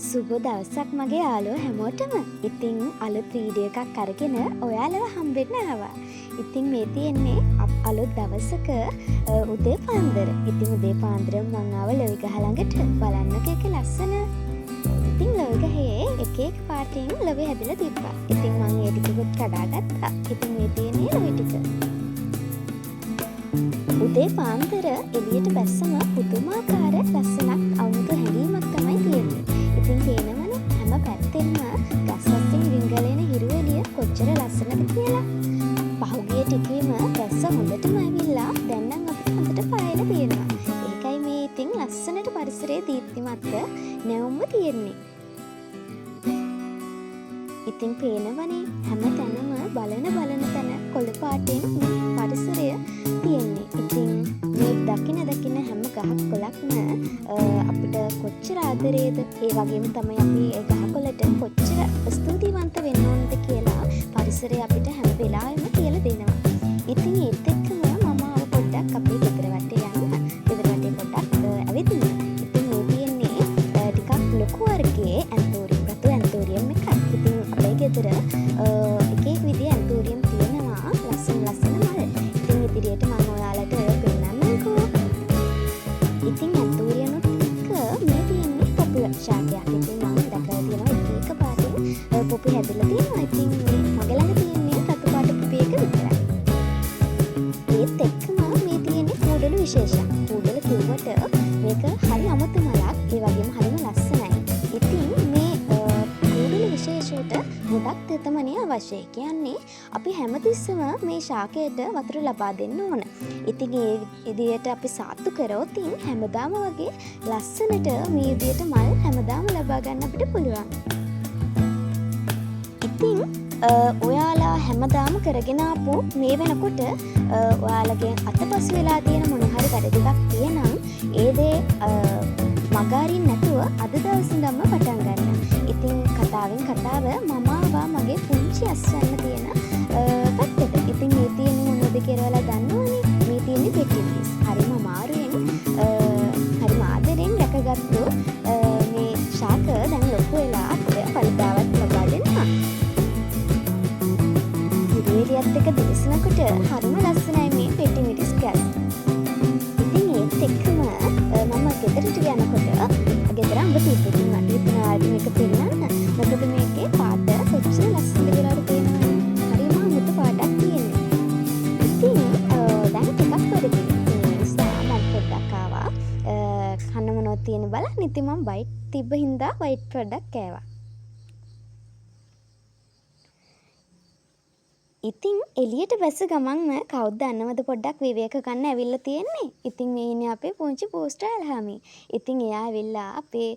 සුබ දවසක් මගේ යාළුවෝ හැමෝටම. ඉතින් අලුත් වීඩියෝ එකක් අරගෙන ඔයාලව හම්බෙන්න ආවා. ඉතින් මේ තියෙන්නේ අලුත් දවසක උදේ පාන්දර. ඉතින් උදේ පාන්දරම මං ආව ලොවිගහ ළඟට. බලන්නකෝ ඒක ලස්සන. ඉතින් ලොවිගහේ එක එක පාටින් ලොවි හැදිලා තිබ්බා. ඉතින් මං ඒ ටිකකුත් කඩාගත්තා. ඉතින් මේ තියෙන්නේ ලොවි ටික. උදේ පාන්දර එළියට බැස්සම පුදුමාකාර ලස්සනක් අමුතු හැඟීමක් තමයි තියෙන්නේ. ඉතින් පේනවනේ හැම පැත්තෙම ගස් වලින් රිංගලෙන හිරු එළිය කොච්චර ලස්සනද කියලා. පහුගිය ටිකේම වැස්ස හොඳටම ඇවිල්ලා දැන් නම් අපිට හොඳට පායලා තියෙනවා. ඒකයි මේ ඉතින් ලස්සනට පරිසරයේ දීප්තිමත්ව නැවුම්ම තියෙන්නේ. ඉතින් පේනවනේ හැම තැනම බලන තැන කොළ පාටෙන් පරිසරය තියෙන්නේ. ඉතින් මේ දකින හැම ගහක් කොළක්ම අපිට කොච්චර ආදරේද, ඒ වගේම තමයි අපි ඒ ගහකොළට කොච්චර ස්තුතිවන්ත වෙන්න ඕනද කියලා පරිසරය අපිට හැම වෙලාවෙම කියලා දෙනවා. ඉතින් ඒත් එක්කම මම ආව පොඩ්ඩක් අපේ ගෙදර වටේ යන්න. ගෙදර වටේ පොඩ්ඩක් ඇවිදින්න. ඉතින් මේ තියෙන්නේ ටිකක් ලොකු වර්ගයේ ඇන්තෝරියම් එකක්. ඉතින් අපේ ගෙදර එක විදිහේ ඇන්තෝරියම් තියෙනවා ලස්සන මල්. ඉතින් ඉදිරියට මම ඔයාලට පෙන්නන්නම්කෝ. ඉතින් ඇන්තෝරියම්ත් එක්ක මේ තියෙන්නේ පොපි ශාකයක්. ඉතින් මම දැකලා තියෙනවා එක පාටින් පොපි හැදලා තියෙනවා. ඉතින් මගේ ළඟ තියෙන්නේ රතු පාට පොපි එක විතරයි. ඒත් එක්කම මේ තියෙන්නේ කූඩළු විශේෂයක්. කූඩළු කිව්වට මේක හරි අමුතු මලක්. ඒ වගේම හරිම ලස්සනයි. ඉතින් මේ කූඩළු විශේෂයට ගොඩක් තෙතමනය අවශ්‍යයි. කියන්නේ අපි හැමතිස්සම මේ ශාකයට වතුර ලබා දෙන්න ඕන. ඉතින් ඒ විදියට අපි සාත්තු කරොත් හැමදාම වගේ ලස්සනට මේ විදියට මල් හැමදාම ලබා ගන්න අපිට පුළුවන්. ඉතින් ඔයාලා හැමදාම කරගෙන ආපු මේ වෙනකොට ඔයාලගේ අතපසු වෙලා තියෙන මොන හරි වැඩ ටිකක් තියෙනම් ඒ දේ මගහරින්න නැතුව අද දවසේ ඉඳන්ම පටන් ගන්න. ඉතින් කතාවෙන් කතාව මම ආවා මගේ පුංචි අස්වැන්න තියෙන පැත්තට. ඉතින් මේ තියෙන්නේ මොනවද කියලා දන්නවනේ. මේ තියෙන්නේ පෙටිස්. හරිම අමාරුවෙන් හරිම ආදරෙන් රැකගත්තු මේ ශාක දැන් ලොකු වෙලා අපිට පරිදාවක් ලබා දෙනවා. ඉරියලියත් එක දිලිසනකොට හරිම ලස්සනයි මේ පෙටිස් ගස්. ඉතින් ඒත් එක්කම මම ගෙදරට යනකොට ගෙදර අඹ තිබ්බේ. මට හිතුණා මේක පෙන්නන්න. මොකද මේකේ පාට කොච්චර ලස්සනද කියලා පේනවනේ. හරිම අමුතු පාටක් තියෙනවා. ඉතින් දැන් ටිකක් වැඩි. ඒ නිසා මම පොඩ්ඩක් ආවා. කන්න මොනවද තියෙන බලන්න. ඉතින් මම වයිට් තිබ්බ හින්දා වයිට් ප්‍රොඩක්ට් කෑවා. ඉතින් එළියට බැස ගමන්ම කවුද දන්නවද පොඩ්ඩක් විවේක ගන්න ඇවිල්ලා තියෙන්නේ. ඉතින් මේ ඉන්නේ අපේ පුංචි පෝස්ටර් ඇල්හාමි. ඉතින් එයා ඇවිල්ලා අපේ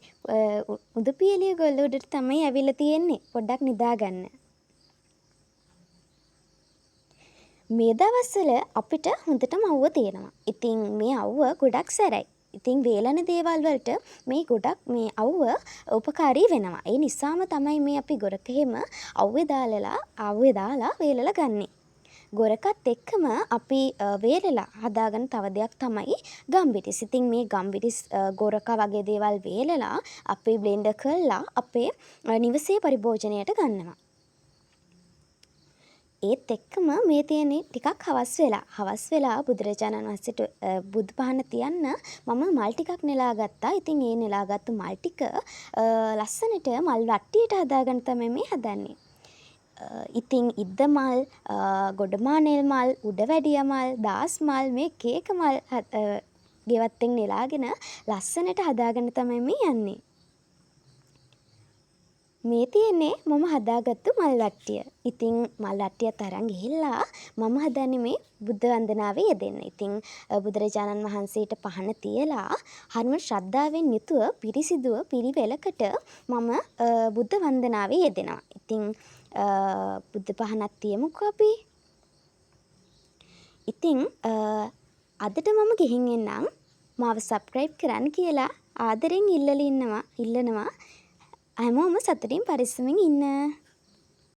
උදපියලිය ගොල්ල උඩට තමයි ඇවිල්ලා තියෙන්නේ. පොඩ්ඩක් නිදා ගන්න. මේ දවස්වල අපිට හොඳටම අවුව තියෙනවා. ඉතින් මේ අවුව ගොඩක් සැරයි. ඉතින් වේලන දේවල් වලට මේ ගොඩක් මේ අවුව උපකාරී වෙනවා. ඒ නිසාම තමයි මේ අපි ගොරකෙම අවුවේ දාලා වේලලා ගන්නෙ. ගොරකත් එක්කම අපි වේලලා හදාගන්න තව දෙයක් තමයි ගම්බිරිස්. ඉතින් මේ ගම්බිරිස් ගොරක වගේ දේවල් වේලලා අපි බ්ලෙන්ඩර් කරලා අපේ නිවසේ පරිභෝජනයට ගන්නවා. ඒත් එක්කම මේ තියෙන්නේ ටිකක් හවස් වෙලා බුදුරජාණන් වහන්සේට බුදු පහන තියන්න මම මල් ටිකක් නෙලා ගත්තා. ඉතින් ඒ නෙලාගත්තු මල් ටික ලස්සනට මල් වට්ටියට හදාගන්න තමයි මේ හදන්නේ. ඉතින් ඉද්ද මල්, ගොඩමානෙල් මල්, උඩවැඩිය මල්, දාස් මල්, මේ කේක මල් ගෙවත්තෙන් නෙලාගෙන ලස්සනට හදාගන්න තමයි මේ යන්නේ. මේ තියෙන්නේ මම හදාගත්තු මල් වට්ටිය. ඉතින් මල් වට්ටියත් අරන් ගිහිල්ලා මම හදන්නේ මේ බුද්ධ වන්දනාවේ යෙදෙන්න. ඉතින් බුදුරජාණන් වහන්සේට පහන තියලා හරිම ශ්‍රද්ධාවෙන් යුතුව පිරිසිදුව පිළිවෙලකට මම බුද්ධ වන්දනාවේ යෙදෙනවා. ඉතින් බුද්ධ පහනක් තියමුකෝ අපි. ඉතින් අදට මම ගිහින් එන්නම්. මාව සබ්ස්ක්‍රයිබ් කරන්න කියලා ආදරෙන් ඉල්ලනවා. හැමෝම සතුටින් පරිස්සමින් ඉන්න.